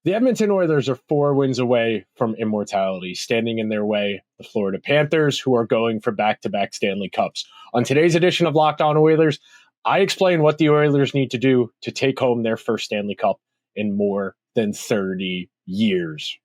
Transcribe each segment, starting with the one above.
The Edmonton Oilers are 4 wins away from immortality. Standing in their way, the Florida Panthers, who are going for back-to-back Stanley Cups. On today's edition of Locked On Oilers, I explain what the Oilers need to do to take home their first Stanley Cup in more than 30 years.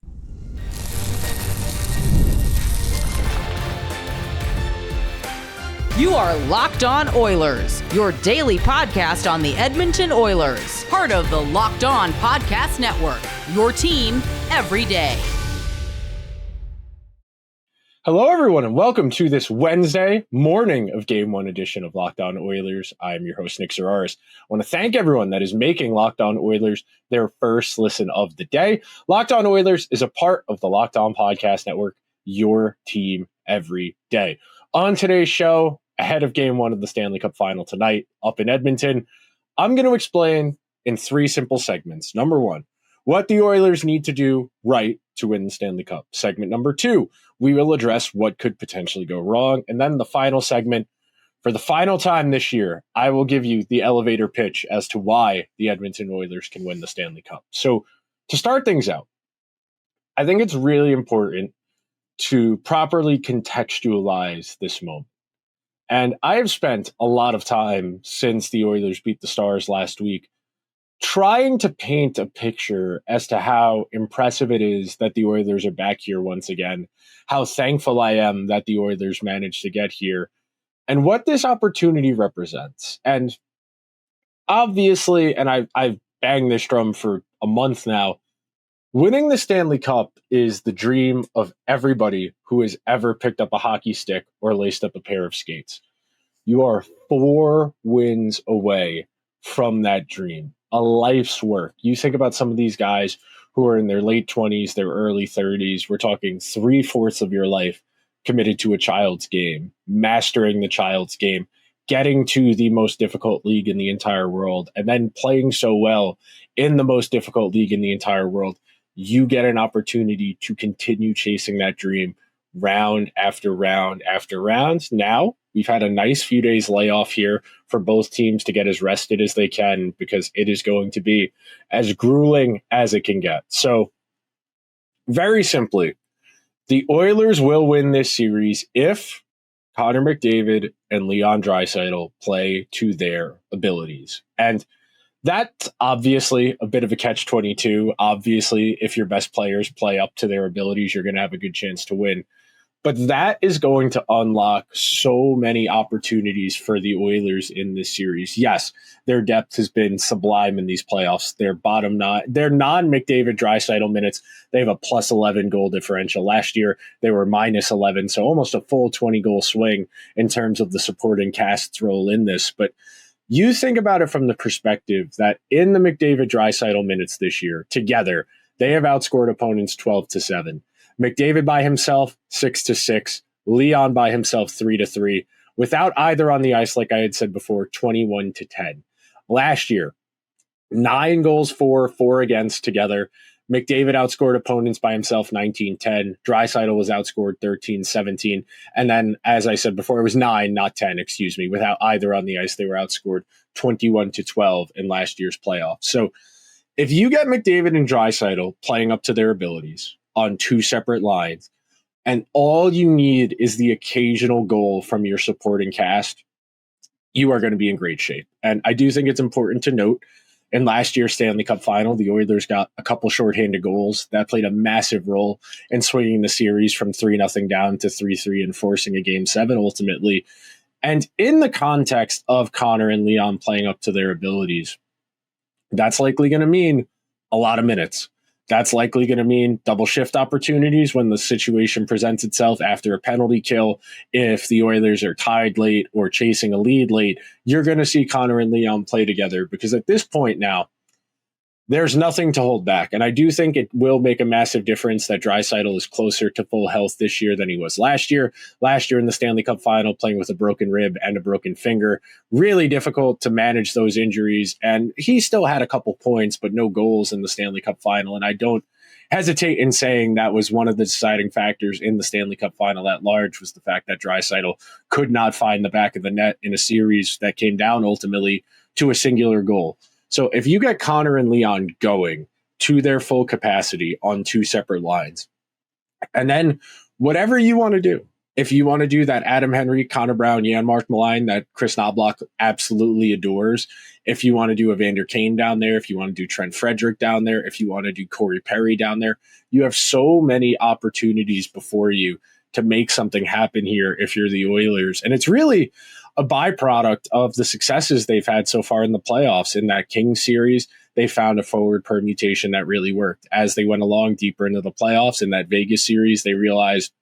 You are Locked On Oilers, your daily podcast on the Edmonton Oilers, part of the Locked On Podcast Network, your team every day. Hello, everyone, and welcome to this Wednesday morning of Game 1 edition of Locked On Oilers. I'm your host, Nick Zararis. I want to thank everyone that is making Locked On Oilers their first listen of the day. Locked On Oilers is a part of the Locked On Podcast Network, your team every day. On today's show, ahead of Game 1 of the Stanley Cup Final tonight up in Edmonton, I'm going to explain in 3 simple segments. Number 1, what the Oilers need to do right to win the Stanley Cup. Segment number 2, we will address what could potentially go wrong. And then the final segment, for the final time this year, I will give you the elevator pitch as to why the Edmonton Oilers can win the Stanley Cup. So to start things out, I think it's really important to properly contextualize this moment. And I have spent a lot of time since the Oilers beat the Stars last week trying to paint a picture as to how impressive it is that the Oilers are back here once again, how thankful I am that the Oilers managed to get here, and what this opportunity represents. And obviously, and I've banged this drum for a month now, winning the Stanley Cup is the dream of everybody who has ever picked up a hockey stick or laced up a pair of skates. You are 4 wins away from that dream, a life's work. You think about some of these guys who are in their late 20s, their early 30s. We're talking 3/4 of your life committed to a child's game, mastering the child's game, getting to the most difficult league in the entire world, and then playing so well in the most difficult league in the entire world. You get an opportunity to continue chasing that dream round after round after round. Now, we've had a nice few days layoff here for both teams to get as rested as they can, because it is going to be as grueling as it can get. So, very simply, the Oilers will win this series if Connor McDavid and Leon Draisaitl play to their abilities. And that's obviously a bit of a catch-22. Obviously, if your best players play up to their abilities, you're going to have a good chance to win. But that is going to unlock so many opportunities for the Oilers in this series. Yes, their depth has been sublime in these playoffs. Their non-McDavid Draisaitl minutes, they have a plus 11 goal differential. Last year, they were minus 11, so almost a full 20-goal swing in terms of the supporting cast's role in this. But you think about it from the perspective that in the McDavid Draisaitl minutes this year, together, they have outscored opponents 12-7. McDavid by himself, 6-6. Leon by himself, 3-3. Without either on the ice, like I had said before, 21-10. Last year, 9 goals for, 4 against together. McDavid outscored opponents by himself 19-10. Draisaitl was outscored 13-17. And then, as I said before, it was 9, not 10, excuse me. Without either on the ice, they were outscored 21-12 in last year's playoffs. So if you get McDavid and Draisaitl playing up to their abilities on 2 separate lines, and all you need is the occasional goal from your supporting cast, you are going to be in great shape. And I do think it's important to note, in last year's Stanley Cup Final, the Oilers got a couple shorthanded goals. That played a massive role in swinging the series from 3-0 down to 3-3 and forcing a Game 7 ultimately. And in the context of Connor and Leon playing up to their abilities, that's likely going to mean a lot of minutes. That's likely going to mean double shift opportunities when the situation presents itself after a penalty kill. If the Oilers are tied late or chasing a lead late, you're going to see Connor and Leon play together, because at this point now, there's nothing to hold back. And I do think it will make a massive difference that Draisaitl is closer to full health this year than he was last year. Last year in the Stanley Cup Final, playing with a broken rib and a broken finger, really difficult to manage those injuries. And he still had a couple points, but no goals in the Stanley Cup Final. And I don't hesitate in saying that was one of the deciding factors in the Stanley Cup Final at large, was the fact that Draisaitl could not find the back of the net in a series that came down ultimately to a singular goal. So if you get Connor and Leon going to their full capacity on two separate lines. And then whatever you want to do, if you want to do that Adam Henry, Connor Brown, Jan-Mark line that Chris Knobloch absolutely adores, if you want to do Evander Kane down there, if you want to do Trent Frederick down there, if you want to do Corey Perry down there, you have so many opportunities before you to make something happen here if you're the Oilers. And it's really a byproduct of the successes they've had so far in the playoffs. In that Kings series, they found a forward permutation that really worked. As they went along deeper into the playoffs in that Vegas series, they realized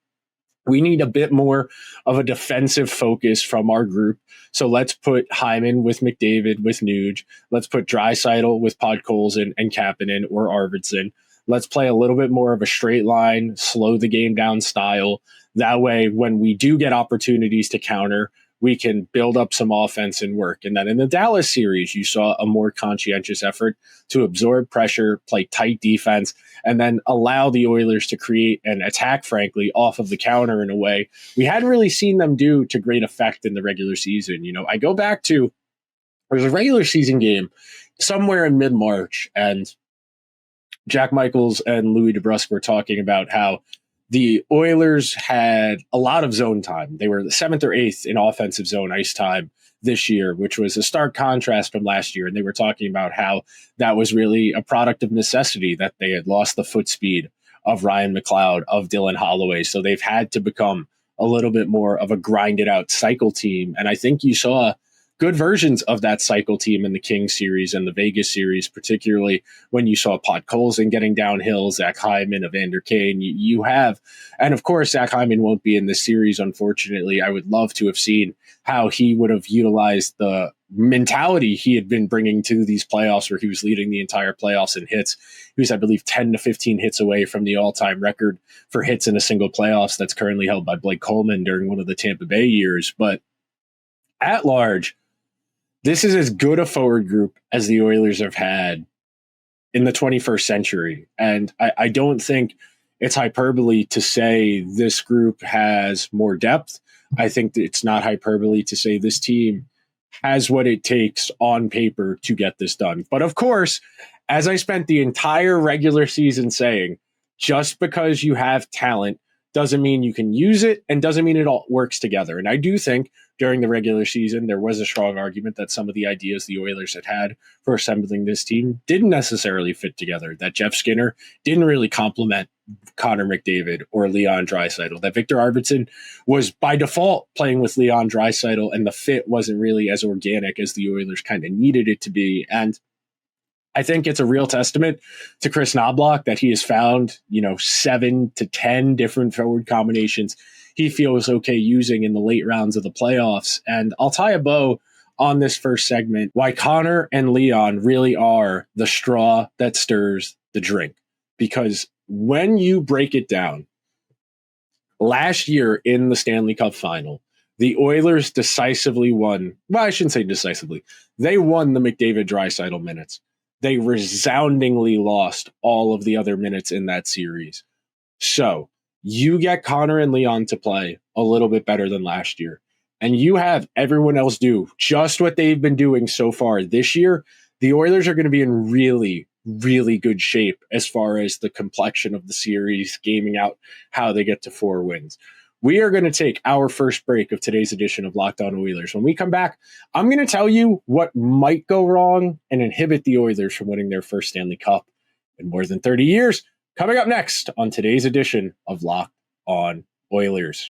we need a bit more of a defensive focus from our group. So let's put Hyman with McDavid, with Nuge. Let's put Draisaitl with Podkolzin and Kapanen or Arvidsson. Let's play a little bit more of a straight line, slow the game down style. That way, when we do get opportunities to counter, we can build up some offense and work. And then in the Dallas series, you saw a more conscientious effort to absorb pressure, play tight defense, and then allow the Oilers to create an attack, frankly, off of the counter in a way we hadn't really seen them do to great effect in the regular season. You know, I go back to, there was a regular season game somewhere in mid-March, and Jack Michaels and Louis DeBrusk were talking about how the Oilers had a lot of zone time. They were the 7th or 8th in offensive zone ice time this year, which was a stark contrast from last year. And they were talking about how that was really a product of necessity, that they had lost the foot speed of Ryan McLeod, of Dylan Holloway. So they've had to become a little bit more of a grinded out cycle team. And I think you saw good versions of that cycle team in the Kings series and the Vegas series, particularly when you saw Podkolzin getting downhill, Zach Hyman, Evander Kane. You have, and of course, Zach Hyman won't be in this series, unfortunately. I would love to have seen how he would have utilized the mentality he had been bringing to these playoffs, where he was leading the entire playoffs in hits. He was, I believe, 10 to 15 hits away from the all-time record for hits in a single playoffs that's currently held by Blake Coleman during one of the Tampa Bay years. But at large, this is as good a forward group as the Oilers have had in the 21st century. And I don't think it's hyperbole to say this group has more depth. I think that it's not hyperbole to say this team has what it takes on paper to get this done. But of course, as I spent the entire regular season saying, just because you have talent doesn't mean you can use it, and doesn't mean it all works together. And I do think during the regular season, there was a strong argument that some of the ideas the Oilers had for assembling this team didn't necessarily fit together, that Jeff Skinner didn't really complement Connor McDavid or Leon Draisaitl, that Victor Arvidsson was by default playing with Leon Draisaitl, and the fit wasn't really as organic as the Oilers kind of needed it to be. And I think it's a real testament to Chris Knobloch that he has found, 7 to 10 different forward combinations he feels okay using in the late rounds of the playoffs. And I'll tie a bow on this first segment why Connor and Leon really are the straw that stirs the drink. Because when you break it down, last year in the Stanley Cup Final, the Oilers decisively won. Well, I shouldn't say decisively. They won the McDavid-Draisaitl minutes. They resoundingly lost all of the other minutes in that series. So you get Connor and Leon to play a little bit better than last year, and you have everyone else do just what they've been doing so far this year. The Oilers are going to be in really, really good shape as far as the complexion of the series, gaming out how they get to 4 wins. We are going to take our first break of today's edition of Locked On Oilers. When we come back, I'm going to tell you what might go wrong and inhibit the Oilers from winning their first Stanley Cup in more than 30 years. Coming up next on today's edition of Locked On Oilers.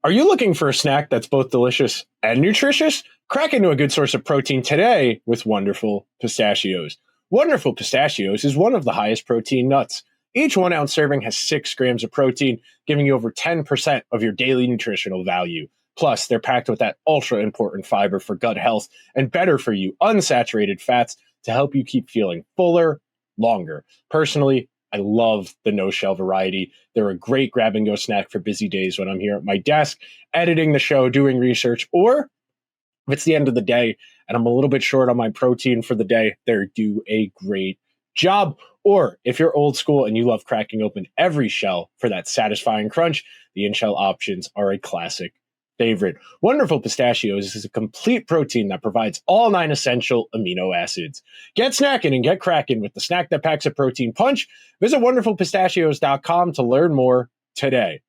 Are you looking for a snack that's both delicious and nutritious? Crack into a good source of protein today with Wonderful Pistachios. Wonderful Pistachios is one of the highest protein nuts. Each 1 ounce serving has 6 grams of protein, giving you over 10% of your daily nutritional value. Plus, they're packed with that ultra important fiber for gut health and better for you unsaturated fats to help you keep feeling fuller longer. Personally, I love the no-shell variety. They're a great grab-and-go snack for busy days when I'm here at my desk, editing the show, doing research, or if it's the end of the day and I'm a little bit short on my protein for the day, they do a great job. Or if you're old school and you love cracking open every shell for that satisfying crunch, the in-shell options are a classic favorite. Wonderful Pistachios is a complete protein that provides all 9 essential amino acids. Get snacking and get cracking with the snack that packs a protein punch. Visit wonderfulpistachios.com to learn more today.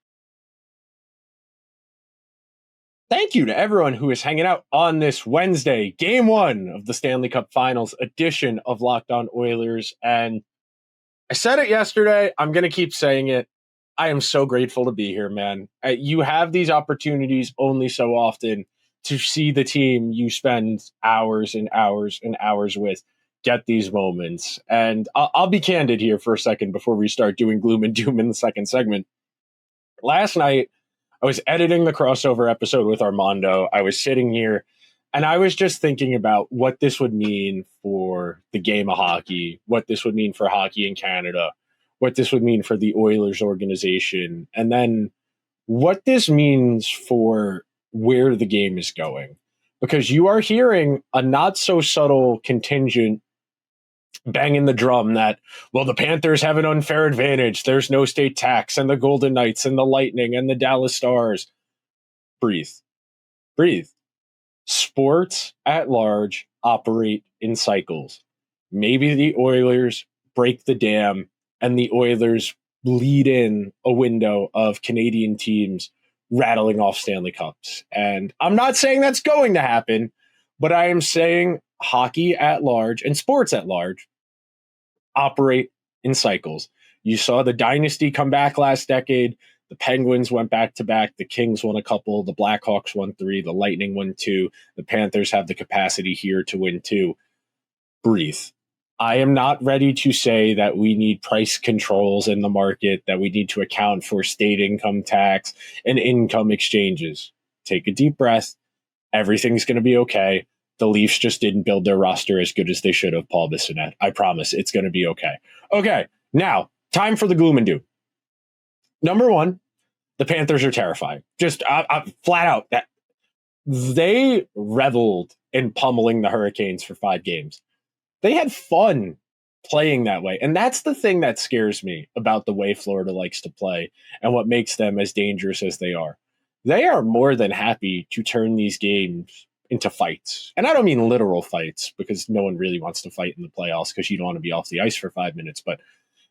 Thank you to everyone who is hanging out on this Wednesday, Game 1 of the Stanley Cup Finals edition of Locked On Oilers. And I said it yesterday, I'm going to keep saying it. I am so grateful to be here, man. You have these opportunities only so often to see the team you spend hours and hours and hours with get these moments. And I'll be candid here for a second before we start doing gloom and doom in the second segment. Last night, I was editing the crossover episode with Armando. I was sitting here and I was just thinking about what this would mean for the game of hockey, what this would mean for hockey in Canada, what this would mean for the Oilers organization, and then what this means for where the game is going. Because you are hearing a not so subtle contingent banging the drum that, well, the Panthers have an unfair advantage. There's no state tax, and the Golden Knights and the Lightning and the Dallas Stars. Breathe. Breathe. Sports at large operate in cycles. Maybe the Oilers break the dam and the Oilers lead in a window of Canadian teams rattling off Stanley Cups. And I'm not saying that's going to happen, but I am saying hockey at large and sports at large operate in cycles. You saw the dynasty come back last decade. The Penguins went back to back. The Kings won a couple. The Blackhawks won 3. The Lightning won 2. The Panthers have the capacity here to win 2. Breathe. I am not ready to say that we need price controls in the market, that we need to account for state income tax and income exchanges. Take a deep breath. Everything's going to be okay. The Leafs just didn't build their roster as good as they should have, Paul Bissonnette. I promise it's going to be okay. Okay, now, time for the gloom and doom. Number one, the Panthers are terrifying. Just flat out. That they reveled in pummeling the Hurricanes for 5 games. They had fun playing that way. And that's the thing that scares me about the way Florida likes to play and what makes them as dangerous as they are. They are more than happy to turn these games into fights. And I don't mean literal fights, because no one really wants to fight in the playoffs because you don't want to be off the ice for 5 minutes. But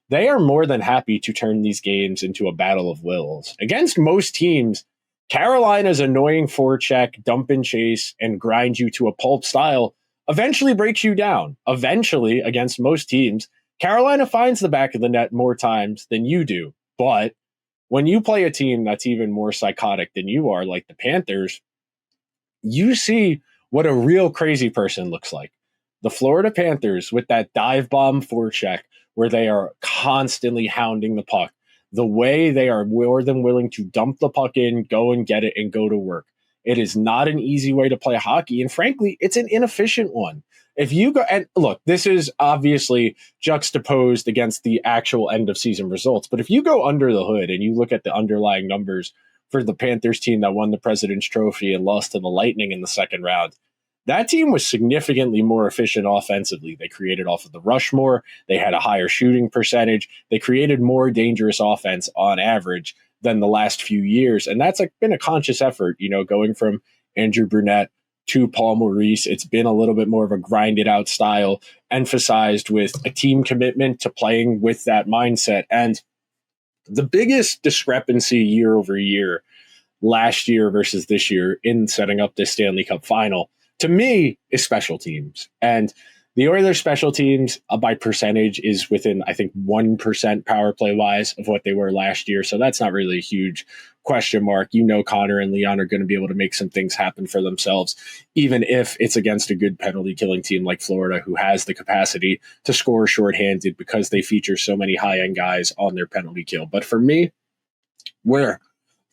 they are more than happy to turn these games into a battle of wills. Against most teams, Carolina's annoying forecheck, dump and chase, and grind you to a pulp style eventually breaks you down. Eventually, against most teams, Carolina finds the back of the net more times than you do. But when you play a team that's even more psychotic than you are, like the Panthers, you see what a real crazy person looks like. The Florida Panthers, with that dive bomb forecheck, where they are constantly hounding the puck, the way they are more than willing to dump the puck in, go and get it, and go to work. It is not an easy way to play hockey, and frankly, it's an inefficient one. If you go, and look, this is obviously juxtaposed against the actual end of season results, but if you go under the hood and you look at the underlying numbers for the Panthers team that won the President's Trophy and lost to the Lightning in the second round, that team was significantly more efficient offensively. They created off of the rush more. They had a higher shooting percentage. They created more dangerous offense on average than the last few years. And that's been a conscious effort, going from Andrew Brunette to Paul Maurice. It's been a little bit more of a grinded out style, emphasized with a team commitment to playing with that mindset. And the biggest discrepancy year over year, last year versus this year in setting up this Stanley Cup Final, to me, is special teams. And the Oilers special teams by percentage is within, I think, 1% power play wise of what they were last year. So that's not really a huge question mark. Connor and Leon are going to be able to make some things happen for themselves, even if it's against a good penalty killing team like Florida, who has the capacity to score shorthanded because they feature so many high end guys on their penalty kill. But for me, where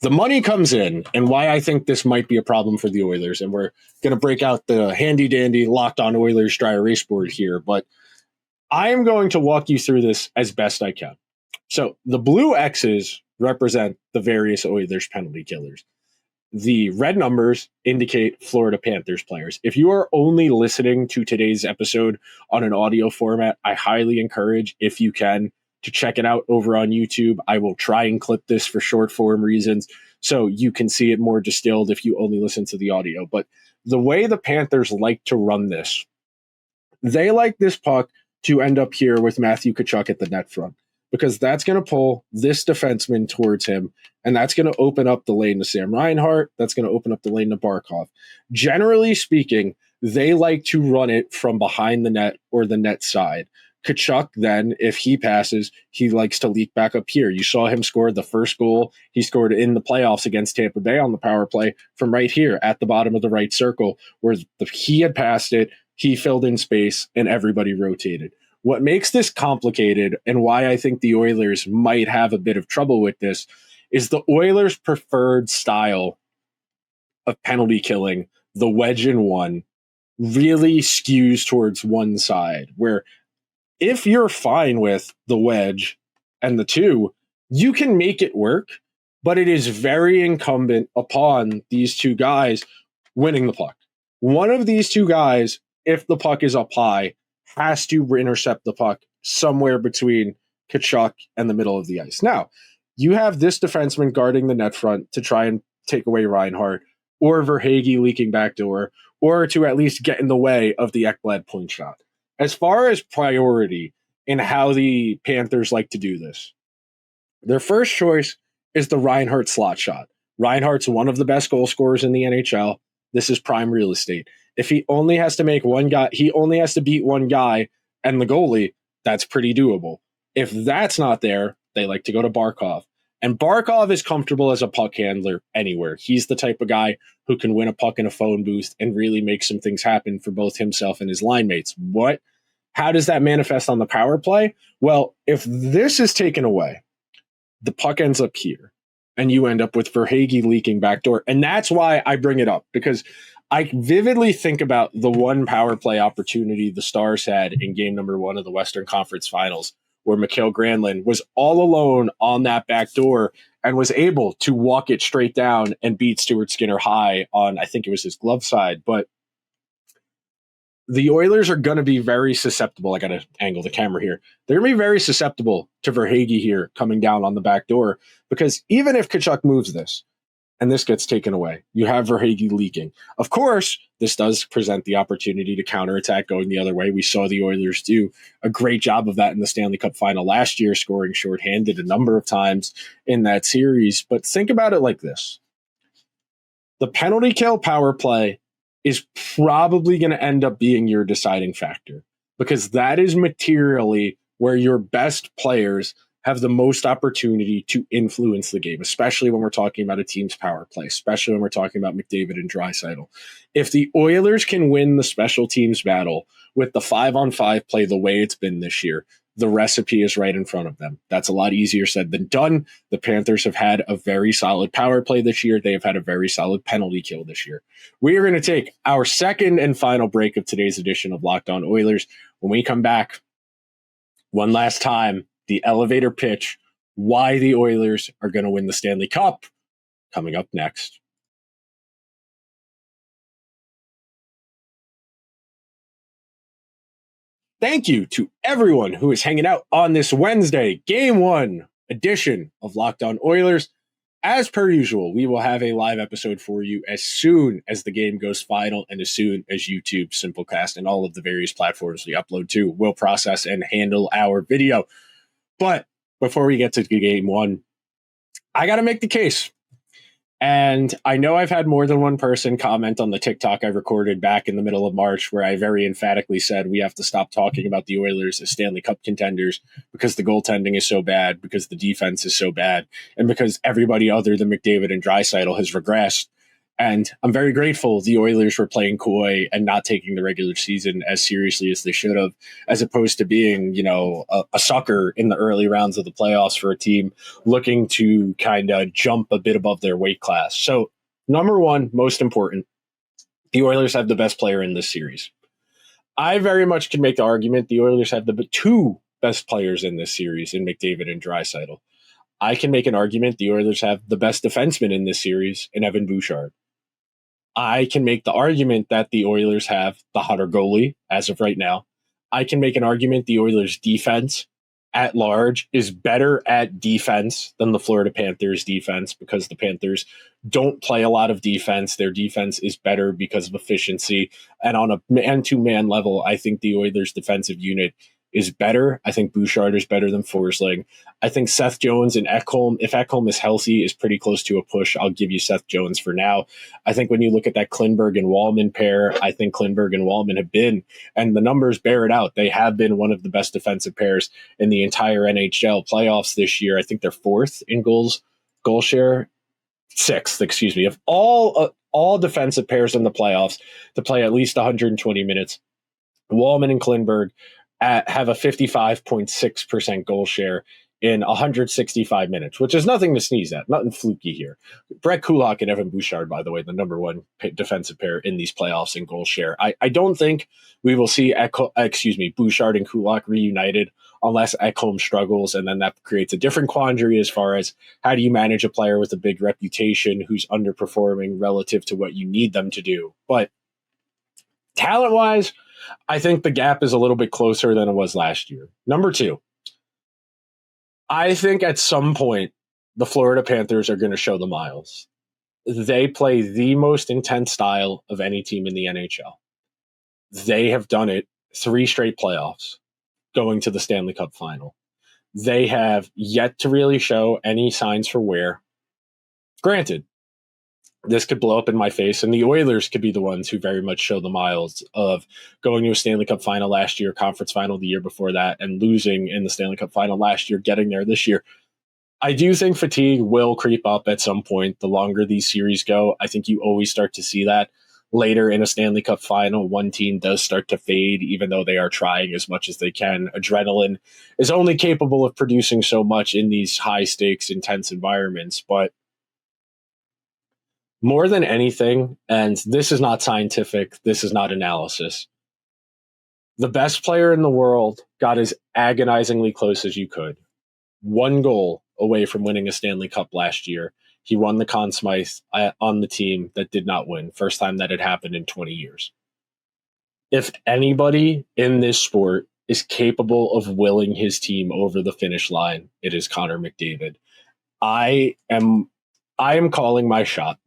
the money comes in and why I think this might be a problem for the Oilers, and we're going to break out the handy-dandy Locked On Oilers dry erase board here, but I am going to walk you through this as best I can. So the blue X's represent the various Oilers penalty killers. The red numbers indicate Florida Panthers players. If you are only listening to today's episode on an audio format, I highly encourage, if you can, to check it out over on YouTube. I will try and clip this for short form reasons so you can see it more distilled if you only listen to the audio. But the way the Panthers like to run this, they like this puck to end up here with Matthew Tkachuk at the net front, because that's going to pull this defenseman towards him, and that's going to open up the lane to Sam Reinhart. That's going to open up the lane to Barkov. Generally speaking, they like to run it from behind the net or the net side. Tkachuk, then, if he passes, he likes to leak back up here. You saw him score the first goal he scored in the playoffs against Tampa Bay on the power play from right here at the bottom of the right circle, where he had passed it, he filled in space, and everybody rotated. What makes this complicated, and why I think the Oilers might have a bit of trouble with this, is the Oilers' preferred style of penalty killing, the wedge in one, really skews towards one side, where if you're fine with the wedge and the two, you can make it work, but it is very incumbent upon these two guys winning the puck. One of these two guys, if the puck is up high, has to intercept the puck somewhere between Tkachuk and the middle of the ice. Now, you have this defenseman guarding the net front to try and take away Reinhart, or Verhaeghe leaking backdoor, or to at least get in the way of the Ekblad point shot. As far as priority in how the Panthers like to do this, their first choice is the Reinhart slot shot. Reinhart's one of the best goal scorers in the NHL. This is prime real estate. If he only has to make one guy, he only has to beat one guy and the goalie, that's pretty doable. If that's not there, they like to go to Barkov. And Barkov is comfortable as a puck handler anywhere. He's the type of guy who can win a puck in a phone booth and really make some things happen for both himself and his line mates. How does that manifest on the power play? Well, if this is taken away, the puck ends up here, and you end up with Verhaeghe leaking backdoor. And that's why I bring it up, because I vividly think about the one power play opportunity the Stars had in game number 1 of the Western Conference Finals, where Mikael Granlund was all alone on that back door and was able to walk it straight down and beat Stuart Skinner high on, I think it was his glove side. But the Oilers are going to be very susceptible. I got to angle the camera here. They're going to be very susceptible to Verhaeghe here coming down on the back door, because even if Tkachuk moves this and this gets taken away, you have Verhaeghe leaking. Of course, this does present the opportunity to counterattack going the other way. We saw the Oilers do a great job of that in the Stanley Cup Final last year, scoring shorthanded a number of times in that series. But think about it like this. The penalty kill power play is probably going to end up being your deciding factor, because that is materially where your best players have the most opportunity to influence the game, especially when we're talking about a team's power play, especially when we're talking about McDavid and Draisaitl. If the Oilers can win the special teams battle with the 5-on-5 play the way it's been this year, the recipe is right in front of them. That's a lot easier said than done. The Panthers have had a very solid power play this year. They have had a very solid penalty kill this year. We are going to take our second and final break of today's edition of Locked On Oilers. When we come back, one last time, the elevator pitch, why the Oilers are going to win the Stanley Cup, coming up next. Thank you to everyone who is hanging out on this Wednesday, Game 1 edition of Locked On Oilers. As per usual, we will have a live episode for you as soon as the game goes final, and as soon as YouTube, Simplecast, and all of the various platforms we upload to will process and handle our video. But before we get to Game 1, I got to make the case. And I know I've had more than one person comment on the TikTok I recorded back in the middle of March, where I very emphatically said we have to stop talking about the Oilers as Stanley Cup contenders because the goaltending is so bad, because the defense is so bad, and because everybody other than McDavid and Draisaitl has regressed. And I'm very grateful the Oilers were playing coy and not taking the regular season as seriously as they should have, as opposed to being, a sucker in the early rounds of the playoffs for a team looking to kind of jump a bit above their weight class. So, number one, most important, the Oilers have the best player in this series. I very much can make the argument the Oilers have the two best players in this series in McDavid and Draisaitl. I can make an argument the Oilers have the best defenseman in this series in Evan Bouchard. I can make the argument that the Oilers have the hotter goalie as of right now. I can make an argument the Oilers' defense at large is better at defense than the Florida Panthers defense, because the Panthers don't play a lot of defense. Their defense is better because of efficiency. And on a man-to-man level, I think the Oilers defensive unit is better. I think Bouchard is better than Forsling. I think Seth Jones and Ekholm, if Ekholm is healthy, is pretty close to a push. I'll give you Seth Jones for now. I think when you look at that Klingberg and Wallman pair, I think Klingberg and Wallman have been, and the numbers bear it out, they have been one of the best defensive pairs in the entire NHL playoffs this year. I think they're fourth in goal share, sixth, excuse me, of all defensive pairs in the playoffs to play at least 120 minutes. Wallman and Klingberg have a 55.6% goal share in 165 minutes, which is nothing to sneeze at, nothing fluky here. Brett Kulak and Evan Bouchard, by the way, the number one defensive pair in these playoffs in goal share. I don't think we will see Bouchard and Kulak reunited unless Ekholm struggles, and then that creates a different quandary as far as how do you manage a player with a big reputation who's underperforming relative to what you need them to do. But talent-wise, I think the gap is a little bit closer than it was last year. Number two, I think at some point the Florida Panthers are going to show the miles. They play the most intense style of any team in the NHL. They have done it 3 straight playoffs, going to the Stanley Cup Final. They have yet to really show any signs for wear. Granted, this could blow up in my face, and the Oilers could be the ones who very much show the miles of going to a Stanley Cup Final last year, conference final the year before that, and losing in the Stanley Cup Final last year, getting there this year. I do think fatigue will creep up at some point. The longer these series go, I think you always start to see that. Later in a Stanley Cup Final, one team does start to fade, even though they are trying as much as they can. Adrenaline is only capable of producing so much in these high-stakes, intense environments, but more than anything, and this is not scientific, this is not analysis, the best player in the world got as agonizingly close as you could. 1 goal away from winning a Stanley Cup last year. He won the Conn Smythe on the team that did not win. First time that had happened in 20 years. If anybody in this sport is capable of willing his team over the finish line, it is Connor McDavid. I am calling my shot.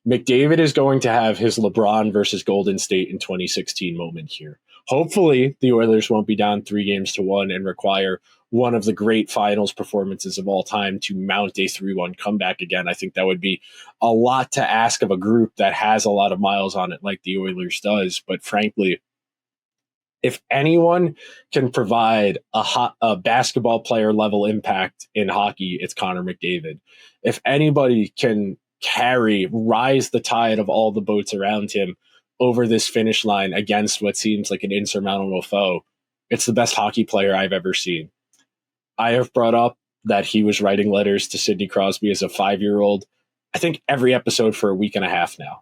McDavid is going to have his LeBron versus Golden State in 2016 moment here. Hopefully, the Oilers won't be down 3-1 and require one of the great finals performances of all time to mount a 3-1 comeback again. I think that would be a lot to ask of a group that has a lot of miles on it like the Oilers does. But frankly, if anyone can provide a basketball player level impact in hockey, it's Connor McDavid. If anybody can rise the tide of all the boats around him over this finish line against what seems like an insurmountable foe, it's the best hockey player I've ever seen. I have brought up that he was writing letters to Sidney Crosby as a 5-year-old, I think every episode for a week and a half now.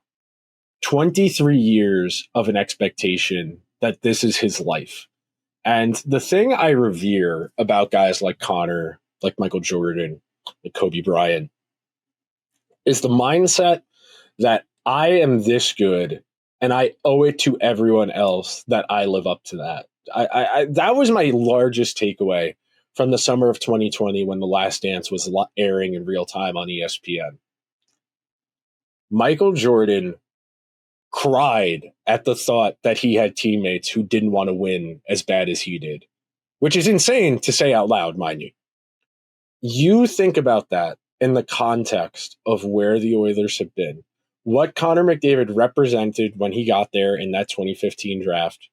23 years of an expectation that this is his life. And the thing I revere about guys like Connor, like Michael Jordan, like Kobe Bryant, is the mindset that I am this good and I owe it to everyone else that I live up to that. That was my largest takeaway from the summer of 2020 when The Last Dance was airing in real time on ESPN. Michael Jordan cried at the thought that he had teammates who didn't want to win as bad as he did, which is insane to say out loud, mind you. You think about that in the context of where the Oilers have been, what Connor McDavid represented when he got there in that 2015 draft,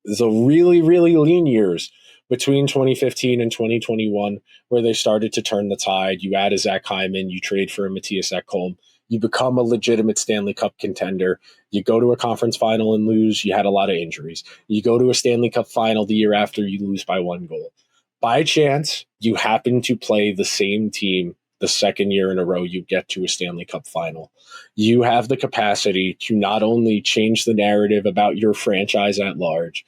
the really, really lean years between 2015 and 2021, where they started to turn the tide. You add a Zach Hyman, you trade for a Matthias Ekholm, you become a legitimate Stanley Cup contender. You go to a conference final and lose. You had a lot of injuries. You go to a Stanley Cup final the year after, you lose by 1 goal. By chance, you happen to play the same team the second year in a row you get to a Stanley Cup final. You have the capacity to not only change the narrative about your franchise at large,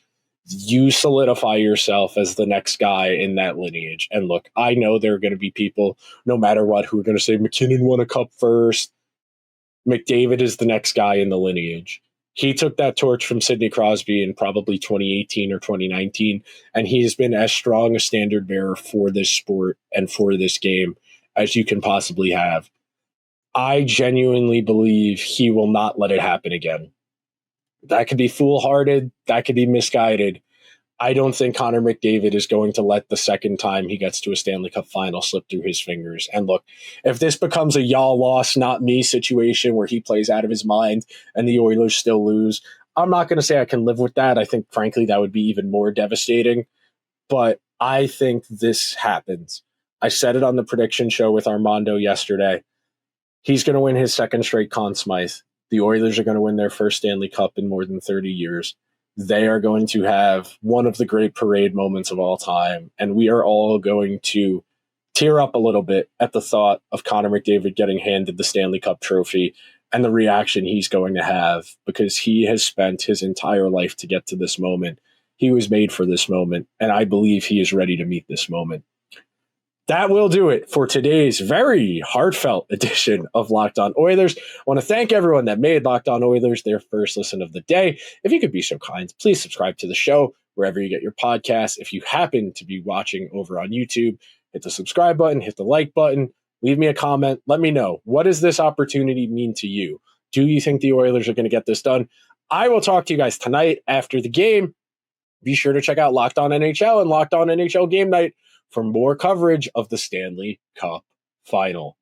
you solidify yourself as the next guy in that lineage. And look, I know there are going to be people, no matter what, who are going to say McKinnon won a cup first. McDavid is the next guy in the lineage. He took that torch from Sidney Crosby in probably 2018 or 2019, and he has been as strong a standard bearer for this sport and for this game as you can possibly have. I genuinely believe he will not let it happen again. That could be foolhardy. That could be misguided. I don't think Connor McDavid is going to let the second time he gets to a Stanley Cup final slip through his fingers. And look, if this becomes a y'all lost, not me situation where he plays out of his mind and the Oilers still lose, I'm not going to say I can live with that. I think, frankly, that would be even more devastating. But I think this happens. I said it on the prediction show with Armando yesterday. He's going to win his second straight Conn Smythe. The Oilers are going to win their first Stanley Cup in more than 30 years. They are going to have one of the great parade moments of all time, and we are all going to tear up a little bit at the thought of Connor McDavid getting handed the Stanley Cup trophy and the reaction he's going to have, because he has spent his entire life to get to this moment. He was made for this moment, and I believe he is ready to meet this moment. That will do it for today's very heartfelt edition of Locked On Oilers. I want to thank everyone that made Locked On Oilers their first listen of the day. If you could be so kind, please subscribe to the show wherever you get your podcasts. If you happen to be watching over on YouTube, hit the subscribe button, hit the like button, leave me a comment. Let me know, what does this opportunity mean to you? Do you think the Oilers are going to get this done? I will talk to you guys tonight after the game. Be sure to check out Locked On NHL and Locked On NHL Game Night for more coverage of the Stanley Cup Final.